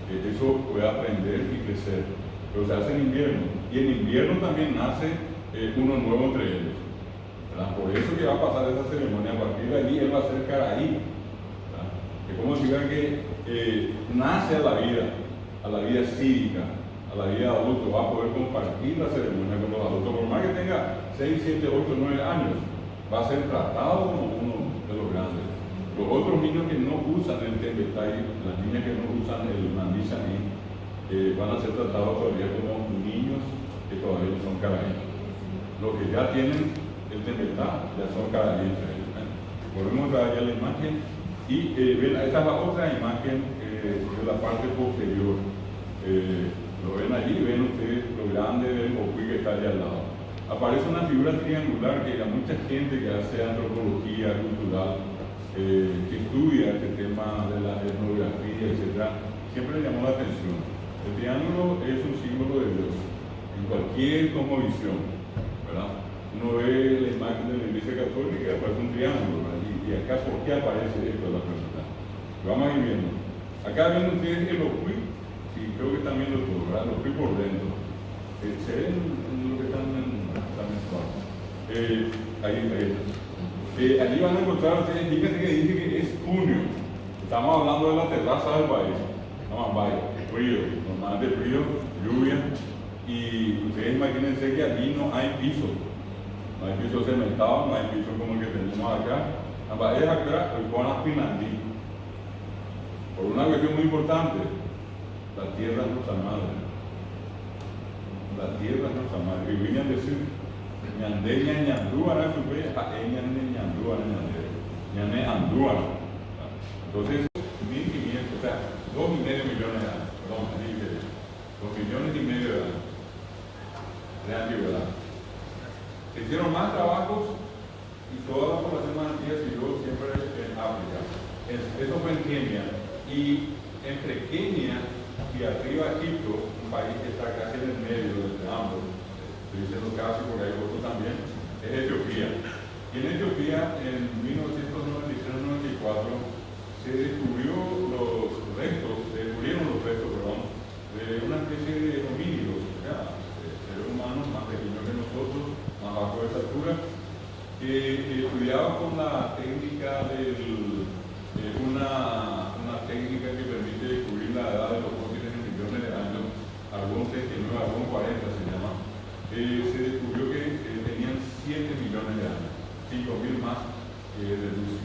que eso pueda aprender y crecer. Pero se hace en invierno, y en invierno también nace uno nuevo entre ellos, ¿verdad? Por eso que va a pasar esa ceremonia, a partir de allí él va a ser caraí, ¿verdad? Es como si vean que nace a la vida cívica, a la vida adulto, va a poder compartir la ceremonia con los adultos, por más que tenga 6, 7, 8, 9 años, va a ser tratado como uno de los grandes. Los otros niños que no usan el tembetay, las niñas que no usan el mandishaní, van a ser tratados todavía como niños que todavía no son caraí. Los que ya tienen el tembetá ya son caraí entre ellos. Volvemos a ver la imagen y ven, esta es la otra imagen de la parte posterior. Lo ven allí, ven ustedes lo grande del Ocuí que está allá al lado. Aparece una figura triangular que a mucha gente que hace antropología cultural, que estudia este tema de la etnografía, etc., siempre le llamó la atención. El triángulo es un símbolo de Dios en cualquier cosmovisión, ¿verdad? Uno ve la imagen de la Iglesia Católica y aparece un triángulo, ¿verdad? Y acá, ¿por qué aparece esto? La pregunta. Vamos a ir viendo. Acá ven ustedes el Ocuí. Sí, creo que están viendo todo, ¿verdad? Los fui por dentro. Se ven lo que están mensuales. Allí van a encontrar ustedes, fíjense que dice que es junio. Estamos hablando de la terraza del país. No, vaya, frío, normalmente frío, lluvia. Y ustedes imagínense que allí no hay piso. No hay piso cementado, no hay piso como el que tenemos acá. Es acá el Conas Pinandí. Por una cuestión muy importante. La tierra es nuestra madre. La tierra es nuestra madre. Y vienen a decir, ñandeña, ñandúana, ñané, andúana. Entonces, 1.500, o sea, 2,5 millones de años. Perdón, 2,5 millones de años de antigüedad. Se hicieron más trabajos y toda la población más antigua siguió siempre en África. Eso fue en Kenia. Y entre Kenia y arriba Egipto, un país que está casi en el medio entre ambos, estoy diciendo casi porque hay otros también, es Etiopía. Y en Etiopía, en 1993-94, se descubrieron los restos de una especie de homínidos, seres humanos más pequeños que nosotros, más bajo de estatura, que estudiaban con la técnica una técnica que permite descubrir la edad de los fósiles en millones de años, Argón 39, Argón 40 se llama. Se descubrió que tenían 7 millones de años, 5.000 más que de luz.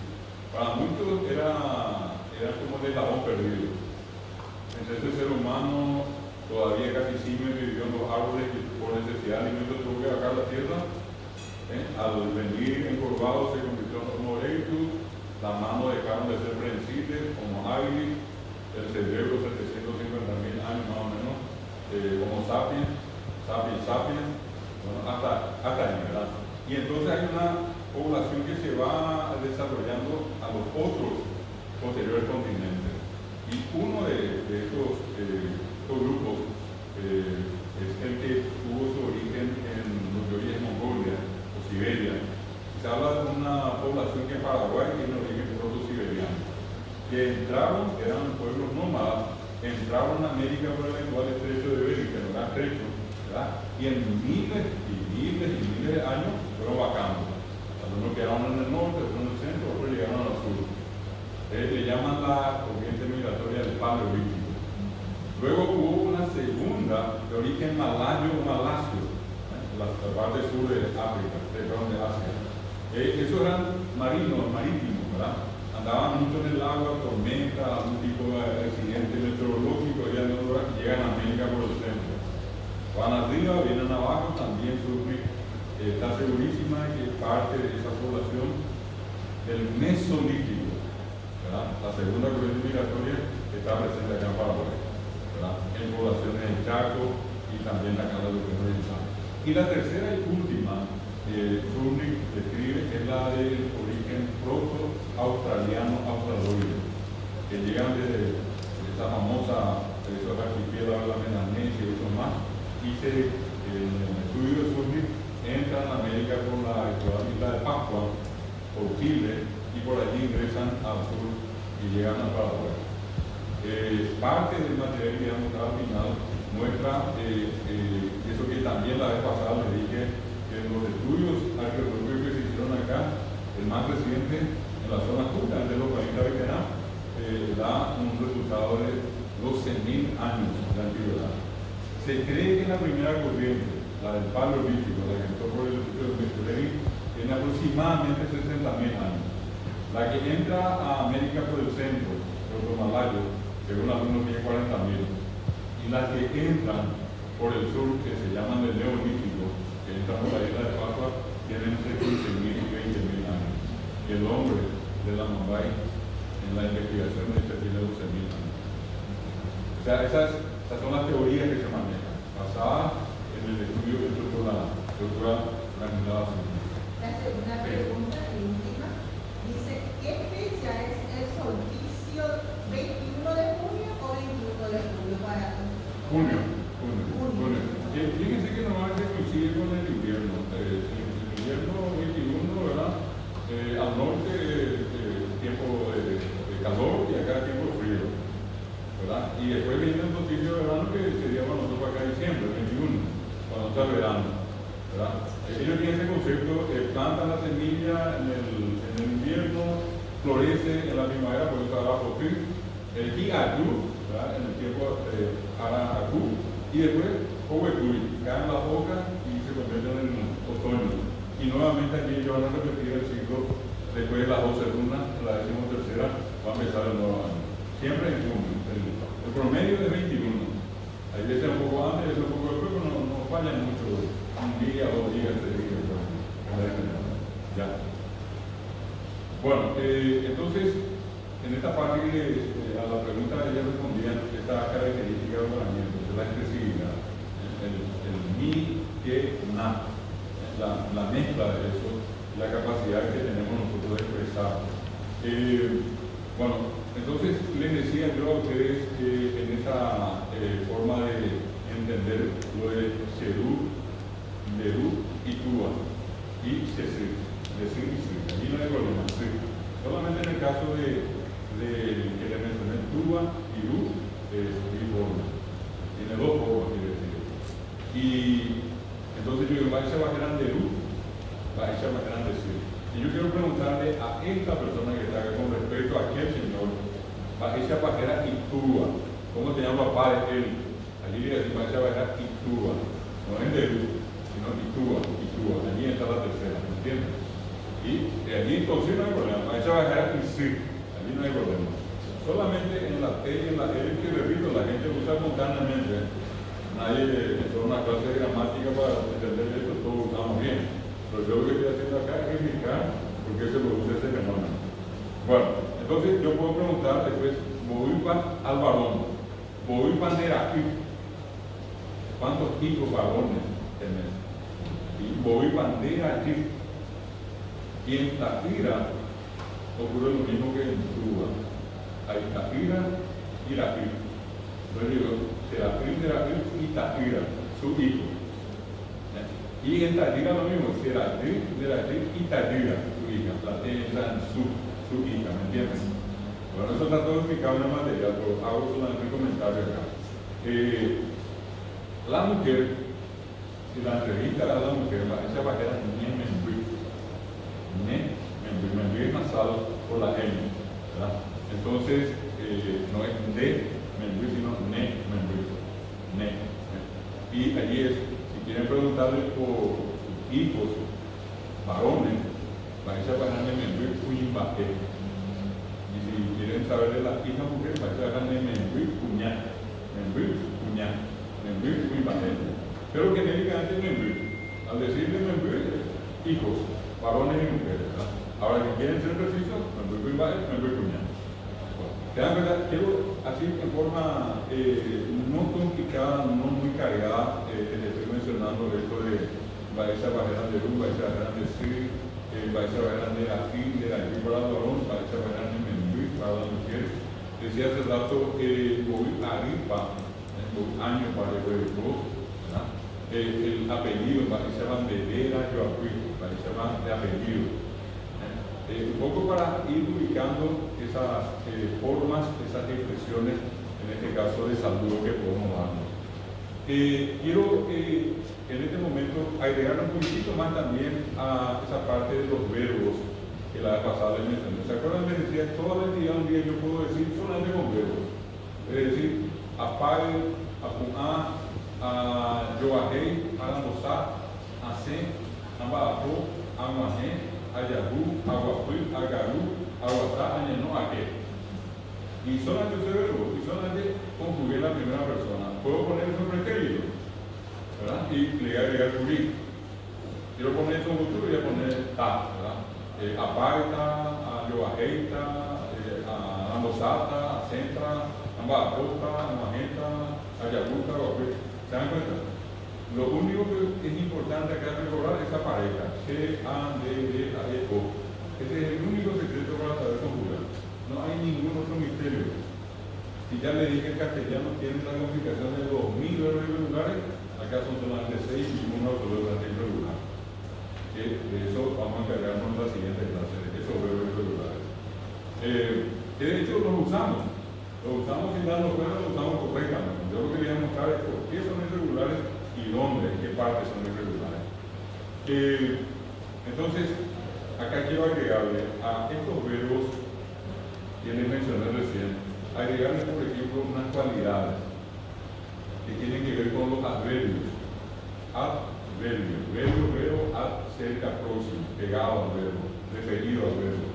Para muchos era como el eslabón perdido. Entonces este ser humano todavía casi simio vivió en los árboles que por necesidad de alimento tuvo que bajar la tierra. Al venir encorvado se convirtió en Homo erectus, las manos dejaron de ser prensiles, Homo habilis, el cerebro 750.000 años más o menos, Homo sapiens, sapiens, bueno, hasta ahí, ¿verdad? Y entonces hay una población que se va desarrollando a los otros posteriores continentes. Y uno de estos grupos es el que tuvo su origen en lo que hoy es Mongolia o Siberia. Se habla de una población que en Paraguay tiene origen proto-siberiano, que entraron, eran pueblos nómadas, entraron a América por el actual estrecho de Bering, que no era estrecho, ¿verdad? Y en miles de años fueron bajando. Algunos quedaron en el norte, otros en el centro, otros llegaron al sur. Le llaman la corriente migratoria del Paleolítico. Luego hubo una segunda de origen malayo o malasio, en la parte sur de África, de Asia. Esos eran marinos, marítimos, ¿verdad? Andaban mucho en el agua, tormenta, algún tipo de accidente meteorológico, ya no llegan a América por el centro. Van arriba, vienen abajo, también surge, está segurísima que parte de esa población del Mesolítico, ¿verdad? La segunda corriente migratoria está presente acá en Paraguay, ¿verdad? En poblaciones del Chaco y también acá en la región oriental. Y la tercera y última, Surnik describe, es la del origen proto-australiano australoide, que llegan desde esa famosa, esos archipiélagos de la Melanesia y otros más, y en el estudio de Surnik entran a a América por la isla de Pascua, por Chile, y por allí ingresan al sur y llegan a Paraguay. Parte del material que vamos a mostrar al final muestra eso que también la vez pasada les dije, que en los estudios arqueológicos que se hicieron acá, el más reciente en la zona sur, de los 40 veteranos, da un resultado de 12.000 años de antigüedad. Se cree que la primera corriente, la del Paleolítico, la que entró por el estudio de Metzler, tiene aproximadamente 60.000 años. La que entra a América por el centro, por los Malayos, según algunos tiene 40.000. Y las que entran por el sur, que se llaman del Neolítico, que entran por la isla de Pascua, tienen entre 15.000 y 20.000 años. Y el hombre de la Mumbai, en la investigación, tiene 12.000 años. O sea, esas son las teorías que se manejan, basadas en el estudio que hizo por la doctora Camila. La segunda pregunta, última, dice, ¿qué fecha es el solsticio? ¿21 de junio o 21 de julio para Junio. Fíjense que normalmente coincide con el invierno. El invierno 21, ¿verdad? Al norte tiempo de calor y acá tiempo de frío, ¿verdad? Y después viene el solsticio de verano, que sería cuando nosotros acá en diciembre, el 21, cuando está el verano, ¿verdad? Ellos tienen ese concepto, plantan la semilla en el invierno, florece en la primavera, por eso ahora Potri, el Hiatu, ¿verdad? En el tiempo Araku, y después Owekuri, caen las hojas y se convierten en otoño. Y nuevamente aquí ellos van a repetir el ciclo después de las 12 lunas, la 13ª, va a empezar el nuevo año. Siempre en junio. El promedio de 21. Hay veces un poco antes, veces un poco después, pero no fallan mucho. Un día, 2 días, 3 días. Ya. Bueno, entonces, en esta parte a la pregunta ella respondía esta característica de ordenamiento, de la expresividad, el mi, que, na, la mezcla de eso, la capacidad que tenemos nosotros de expresar. Bueno, entonces les decía yo a ustedes que en esa forma de entender lo de Serú, Lerú y Tuba y Cesir, decir y Sir, allí no hay problema, Sir. Solamente en el caso de que le mencioné Tuba y Lu, es uniforme. Tiene dos formas, quiere decir. Y entonces yo digo, vais a bajar de Lu, vais a bajar de Sir. Y yo quiero preguntarle a esta persona que está acá con respecto a aquel señor, esa pajera Itúa, ¿cómo se llama papá de él? Allí le decimos esa pajera Itúa, no es de Lu, sino Itúa, allí está la tercera, ¿me entiendes? Y allí entonces no hay problema, esa pajera Isir, allí no hay problema. Solamente en la T y en la L, que repito, la gente usa espontáneamente. Nadie entró una clase de gramática para entender esto, todos usamos bien. Pero yo lo que estoy haciendo acá es explicar por qué se produce ese fenómeno. Bueno, entonces yo puedo preguntar después, Bohuipan al varón, Bohuipan era aquí. ¿Cuántos hijos varones tenés? Y Bohuipan era aquí. Y en Tafira ocurre lo mismo que en Cuba. Hay Tafira y Rafir. Entonces digo, Serafín de Rafir y Tafira, su hijo. Y en Tadira lo mismo, Serafín de Rafir y Tadira, su hija. La T entra en su hija, ¿me entiendes? Bueno, eso está todo explicado en el material, pero hago solamente un comentario acá. La mujer, si la entrevista a la mujer, esa bajera ne menbui. Ne menbui. Menbui es nasal por la N, ¿verdad? Entonces, no es de menbui, sino ne menbui. Ne. Y allí es, si quieren preguntarle por sus hijos varones, esa bajera ne menbui uimbaque. Y si quieren saber de las hijas mujeres, esa bajera ne menbui cuñá. Menbui cuñá. Menbui uimbaque. Pero genéricamente menbui. Al decirle menbui, hijos, varones y mujeres, ¿verdad? Ahora, si quieren ser precisos, menbui uimbaque, menbui cuñá. Quiero así en forma no complicada, no muy cargada, les estoy mencionando esto de esa barrera de luz, esa barrera de Sir, esa barrera de Afín, de la para el varón, esa barrera de Menbui para la mujer. Decía hace rato, voy a Aripa, en los años para el dos, ¿verdad? el apellido, para que se llama Bedera Yoacuí, para que se llama de apellido. Un poco para ir ubicando esas formas, esas expresiones, en este caso de saludo que podemos darnos. Quiero en este momento agregar un poquito más también a esa parte de los verbos que la vez pasada les mencioné. ¿Se acuerdan? Les decía, toda la actividad un día yo puedo decir solamente con verbos. Es decir, apague, apuná, a yoahei, aramosá, ase, ambaapó, amajé, ayahu, aguapui, agaru, aguatá, añenó, aquel. Y solamente ese verbo, y solamente conjugué la primera persona. Puedo poner eso en pretérito, ¿verdad? Y le voy a agregar curí. Quiero poner eso en futuro y voy a poner ta, ¿verdad? Aparta, ayoajeita, ambosata, acentra, ambapota, amagenta, ayabuta, aguapui. ¿Se dan cuenta? Lo único que es importante acá recordar es esa pareja, C, A, D, D, A, E, O. Ese es el único secreto para saber conjugar. No hay ningún otro misterio. Si ya le dije que el castellano tiene una complicación de 2000 verbos irregulares, acá son solamente 6 y un autologante irregular. De eso vamos a encargarnos en la siguiente clase, de esos verbos irregulares. Que de hecho los usamos sin darnos cuenta, los usamos correctamente. Yo lo que quería mostrar es por qué son irregulares y dónde, en qué partes son irregulares. Entonces, acá quiero agregarle a estos verbos que les mencioné recién, agregarle, por ejemplo, unas cualidades que tienen que ver con los adverbios. Adverbio, verbo, ad, cerca, próximo, pegado al verbo, referido al verbo.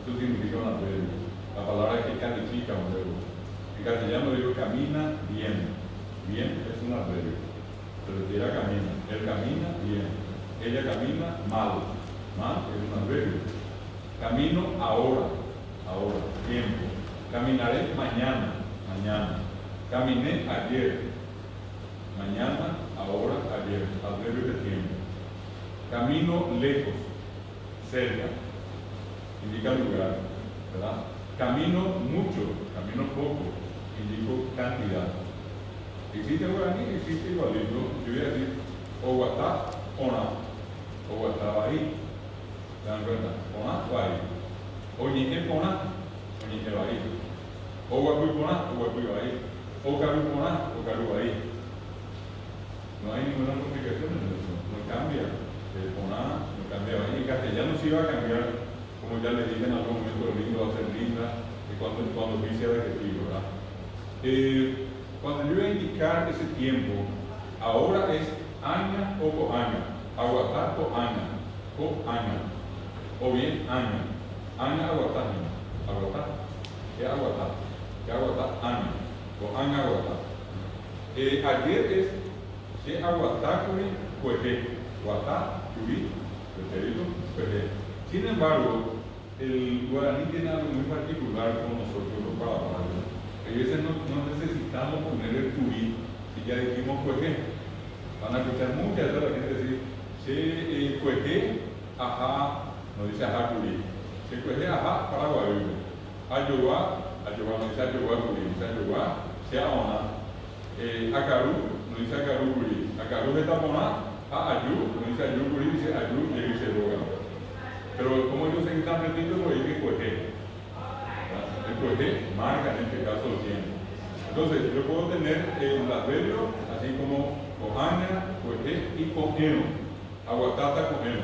Eso significa un adverbio. La palabra que califica un verbo. En castellano digo camina bien. Bien es un adverbio. Se refiere a camina. Él camina bien. Ella camina mal. Mal es un adverbio. Camino ahora, tiempo. Caminaré mañana. Caminé ayer. Mañana, ahora, ayer. Adverbio de tiempo. Camino lejos, cerca. Indica lugar, ¿verdad? Camino mucho, camino poco. Indico cantidad. Existe guaraní, existe igualito. Yo voy a decir oguatá, ona. Oguatá ahí. ¿Se dan cuenta? Ona, ahí. Oñique pona, oñique ahí. Oguapui pona, oguapui ahí. Ocaru pona, ocaru ahí. No hay ninguna complicación en eso. No cambia. Pona, no cambia ahí. En castellano sí va a cambiar, como ya le dije en algún momento, el lindo va a ser linda, cuando dice adjetivo, ¿verdad? Cuando yo voy a indicar ese tiempo, ahora es aña o coaña, aguatá o aña, o bien aña, aguatá, ¿qué aguatá, aña, o aña aguatá. Ayer es que aguatá curi, cueje, guatá, curi, pretérito, cueje. Sin embargo, el guaraní tiene algo muy particular con nosotros los paraguayos. A veces no necesitamos poner el curí si ya dijimos cueje. Van a escuchar muchas veces la gente decir, se cueje, ajá, no dice ajá curí. Se cueje, ajá, paraguayo. Ayuá no dice ayuá curí, dice ayuá, se aona. Acarú, no dice acarú curí. Acarú de taponá, ayú, no dice ayú curí, dice ayú, y dice roga. Pero como ellos se están repitiendo, pues hay que cueje. El cueje marca en este caso el tiempo. Entonces, yo puedo tener el adverbio, así como cojaña, cueje y cojeno. Aguatata cojeno.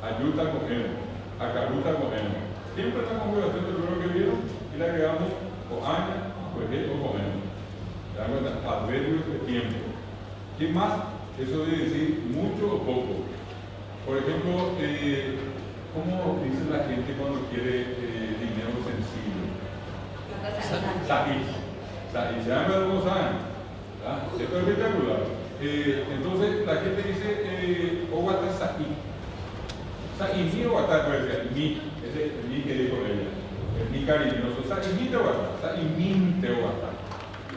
Ayuta cojeno. Acaruta cojeno. Siempre la conjugación del verbo que vieron y le agregamos cojaña, cueje o cojeno. ¿Se dan cuenta? Adverbios de tiempo. ¿Qué más? Eso de decir mucho o poco. Por ejemplo, ¿cómo dice la gente cuando quiere dinero sencillo? Sahí. ¿Se dan cómo saben? Esto es espectacular. Entonces, la gente dice, Oguatá sahí. Sahí mi Oguatá, puede ser mi. Ese es el mi que dijo ella. Es mi cariñoso. Sahí mi te Oguatá. Sahí mi te Oguatá.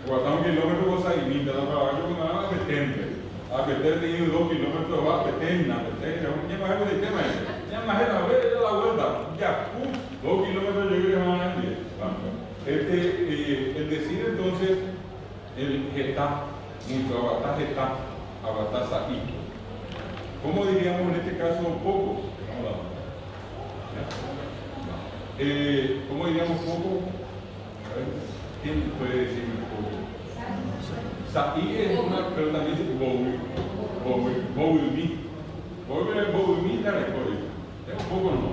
Oguatá 1 kilómetro, vos sahí mi te da trabajo con nada de temple. A meter de 2 kilómetros va a peterna, ya más de tema ya más de la vuelta, ya, 2 kilómetros yo creo que van a ir. El decir entonces, el getá, mucho aguatá getá, Aguatasaí. ¿Cómo diríamos en este caso poco? ¿Cómo diríamos poco? A ver, ¿quién puede decirme poco? Saí es una, pero también es boulmi. Boulmi la recuerdo. Es un poco no.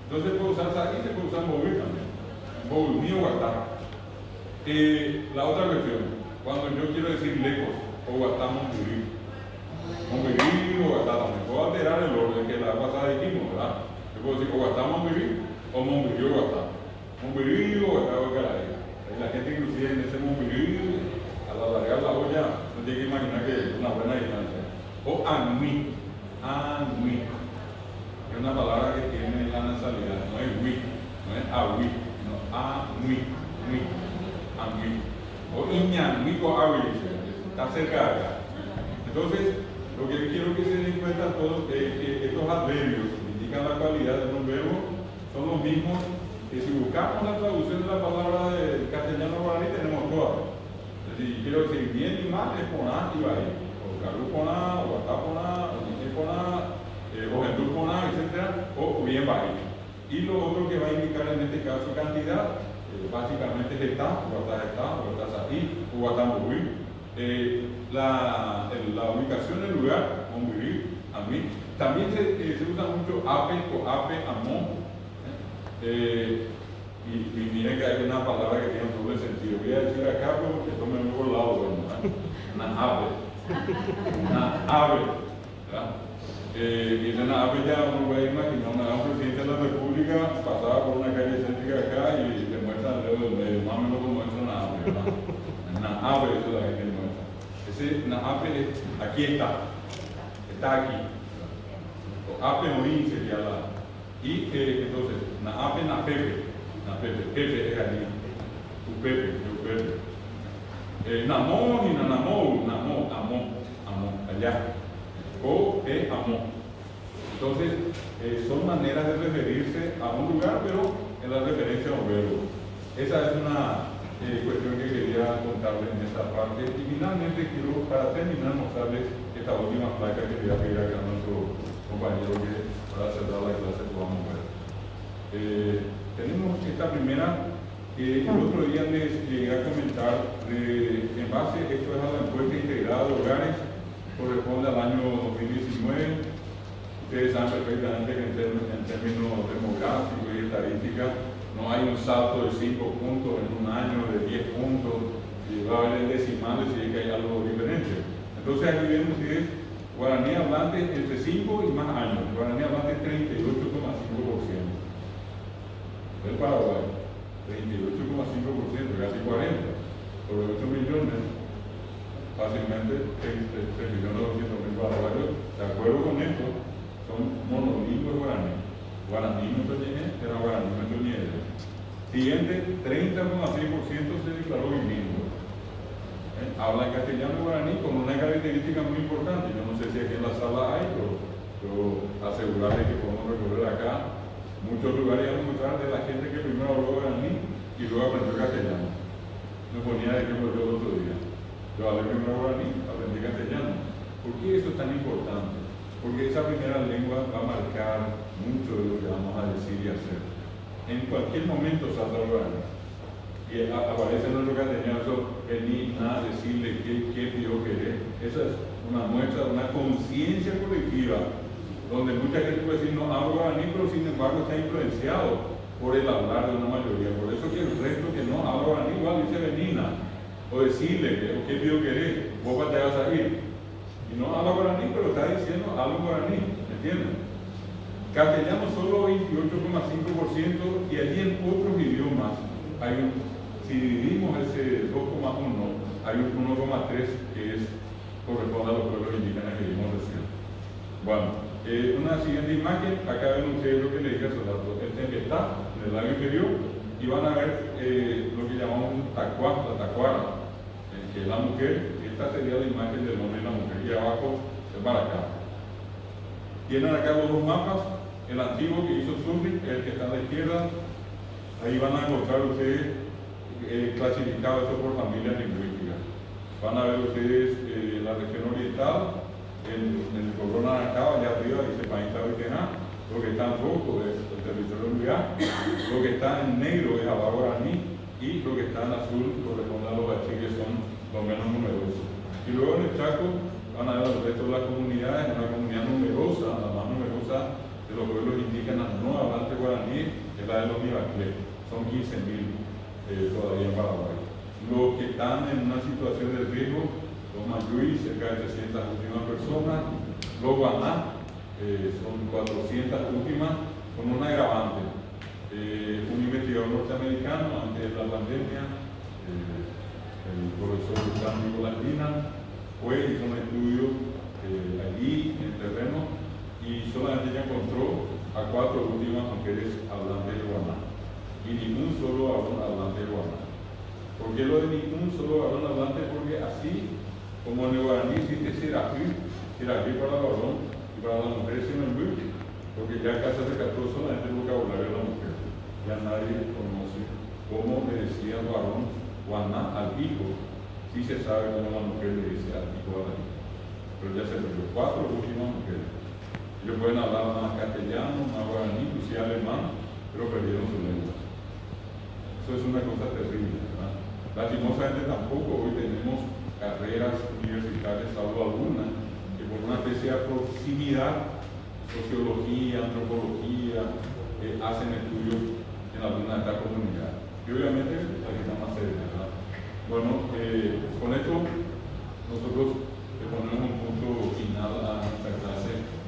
Entonces puedo usar saí, se puede usar boulmi también. Boulmi o guatá. La otra cuestión, cuando yo quiero decir lejos, o guatá monguirí. Monguirí o guatá también. Puedo alterar el orden que la pasada dijimos, ¿verdad? Yo puedo decir o guatá monguirí o monguirí o guatá. Monguirí o guatá o caray. La gente inclusive en ese monguirí, al alargar la olla, no tiene que imaginar que es una buena distancia. O anui. Anui. Es una palabra que tiene la nasalidad, no es wi, no es awi, no anui. Anui. O iñanui o awi, está cerca de acá. Entonces, lo que quiero que se den cuenta todos es que estos adverbios que indican la cualidad de un verbo son los mismos que si buscamos la traducción de la palabra del castellano guaraní tenemos todas. Es decir, quiero decir bien y mal es poná y bahí. O carú poná, o guatá poná, o nique poná, o gendú poná, etc. O bien bahí. Y lo otro que va a indicar en este caso cantidad, básicamente es está, guatá saí, o guatá mbuí. La ubicación del lugar, mbuí, a mí. También se usa mucho ape o ape, amón. Y miren que hay una palabra que tiene un doble sentido. Voy a decir acá porque esto me lo he lado, una ave. Una ave. Y una ave ya uno puede imaginar un presidente de la República pasaba por una calle céntrica acá y te muestra el dedo del medio, más o menos como es una ave, ¿verdad? Una ave, eso es la que te muestra. Una ave es, aquí está aquí. O ape morín sería la. Y entonces, na ape na pepe, pepe es allí, tu pepe. Namón y namó, amó, allá. O amó. Entonces, son maneras de referirse a un lugar, pero en la referencia a un verbo. Esa es una cuestión que quería contarles en esta parte. Y finalmente quiero, para terminar, mostrarles esta última placa que voy a pedir acá a nuestro compañero que para cerrar la clase podamos ver. Tenemos esta primera que el otro día les llegué a comentar en base, esto es a la encuesta integrada de hogares, corresponde al año 2019. Ustedes saben perfectamente que en términos demográficos y estadísticas no hay un salto de 5 puntos en un año, de 10 puntos, y va a haber decimales si es que hay algo diferente. Entonces aquí ven ustedes guaraní hablante entre 5 y más años, guaraní hablante 38,5%. El Paraguay, 38,5%, casi 40%, sobre 8 millones, fácilmente 3.900.000 paraguayos. De acuerdo con esto, son monolingües guaraní. Guaraní no tiene, era guaraní no tiene. Siguiente, 30,6% se declaró bilingüe. Habla en castellano guaraní con una característica muy importante. Yo no sé si aquí en la sala hay, pero asegurarles que podemos recorrer acá muchos lugares y mostrar de la gente que primero habló guaraní y luego aprendió castellano. Me ponía de ejemplo yo el otro día. Yo hablé primero guaraní, aprendí castellano. ¿Por qué eso es tan importante? Porque esa primera lengua va a marcar mucho de lo que vamos a decir y hacer. En cualquier momento saldrá el guaraní. Y aparece en nuestro castellano venir, nada, decirle qué pidió querer. Esa es una muestra de una conciencia colectiva, donde mucha gente puede decir no hablo guaraní, pero sin embargo está influenciado por el hablar de una mayoría. Por eso que el resto que no habla guaraní igual dice venina, o decirle qué pidió querer, vos te vas a ir. Y no habla guaraní, pero está diciendo hablo guaraní, ¿entienden? Castellano solo 28,5% y allí en otros idiomas hay si dividimos ese 2,1, hay un 1,3 que corresponde a los pueblos indígenas que vimos recién. Bueno, una siguiente imagen, acá ven ustedes lo que le dije hace rato, el tempestad en el lado inferior, y van a ver lo que llamamos un tacuá, la tacuara, que es la mujer. Esta sería la imagen del hombre y la mujer, y abajo es para acá. Tienen acá los dos mapas, el antiguo que hizo Zurich, el que está a la izquierda, ahí van a encontrar ustedes clasificado esto por familias lingüísticas. Van a ver ustedes la región oriental, en el color naranjado allá arriba dice País Tabiquená, lo que está en rojo es el territorio de Lugar, lo que está en negro es Abá Guaraní y lo que está en azul corresponde a los Bachí, que son los menos numerosos. Y luego en el Chaco van a ver el resto de las comunidades, una comunidad numerosa, la más numerosa de los pueblos indígenas no hablantes guaraní, es la de los Mibaclé, son 15.000 todavía en Paraguay. Los que están en una situación de riesgo, los Mayuí, cerca de 300 últimas personas, los Guaná, son 400 últimas, con un agravante. Un investigador norteamericano, antes de la pandemia, el profesor Nicolás Lina, fue, hizo un estudio allí en el terreno y solamente ya encontró a 4 últimas mujeres hablantes de Guaná y ningún solo varón hablante de Guaná. ¿Por qué lo de ningún solo varón hablante? Porque así como en el guaraní existe Serají para el varón y para la mujer es Simenbú, porque ya casi se captó solamente el vocabulario de la mujer. Ya nadie conoce cómo le decía el varón Guaná al hijo. Sí se sabe cómo la mujer le dice al hijo a la hija, pero ya se perdió 4 últimas mujeres. Ellos pueden hablar más castellano, más guaraní, inclusive alemán, pero perdieron su lengua. Eso es una cosa terrible, ¿verdad? Lastimosamente tampoco hoy tenemos carreras universitarias, salvo algunas, que por una especie de proximidad, sociología, antropología, hacen estudios en alguna de estas comunidades. Y obviamente la que está más cerca, ¿verdad? Bueno, con esto nosotros le ponemos un punto final a nuestra clase.